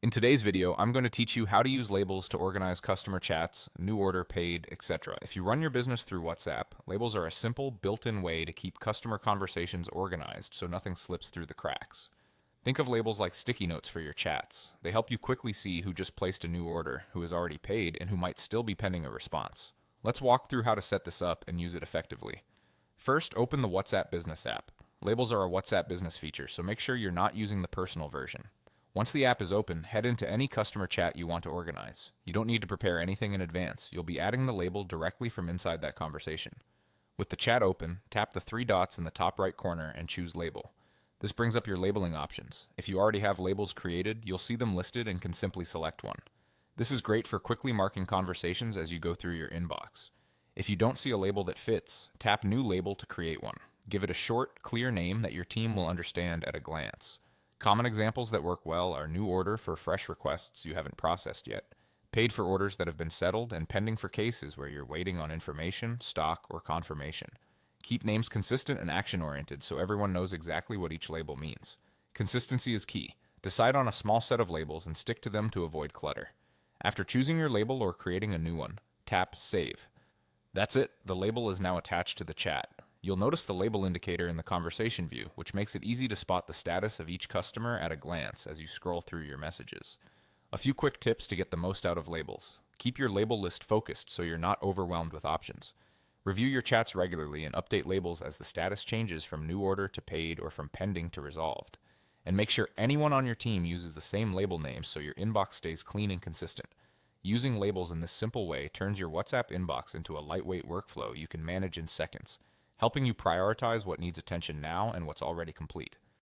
In today's video, I'm going to teach you how to use labels to organize customer chats, new order, paid, etc. If you run your business through WhatsApp, labels are a simple, built-in way to keep customer conversations organized so nothing slips through the cracks. Think of labels like sticky notes for your chats. They help you quickly see who just placed a new order, who is already paid, and who might still be pending a response. Let's walk through how to set this up and use it effectively. First, open the WhatsApp Business app. Labels are a WhatsApp Business feature, so make sure you're not using the personal version. Once the app is open, head into any customer chat you want to organize. You don't need to prepare anything in advance. You'll be adding the label directly from inside that conversation. With the chat open, tap the three dots in the top right corner and choose Label. This brings up your labeling options. If you already have labels created, you'll see them listed and can simply select one. This is great for quickly marking conversations as you go through your inbox. If you don't see a label that fits, tap New Label to create one. Give it a short, clear name that your team will understand at a glance. Common examples that work well are new order for fresh requests you haven't processed yet, paid for orders that have been settled, and pending for cases where you're waiting on information, stock, or confirmation. Keep names consistent and action-oriented so everyone knows exactly what each label means. Consistency is key. Decide on a small set of labels and stick to them to avoid clutter. After choosing your label or creating a new one, tap Save. That's it, the label is now attached to the chat. You'll notice the label indicator in the conversation view, which makes it easy to spot the status of each customer at a glance as you scroll through your messages. A few quick tips to get the most out of labels. Keep your label list focused so you're not overwhelmed with options. Review your chats regularly and update labels as the status changes from new order to paid or from pending to resolved. And make sure anyone on your team uses the same label name so your inbox stays clean and consistent. Using labels in this simple way turns your WhatsApp inbox into a lightweight workflow you can manage in seconds, helping you prioritize what needs attention now and what's already complete.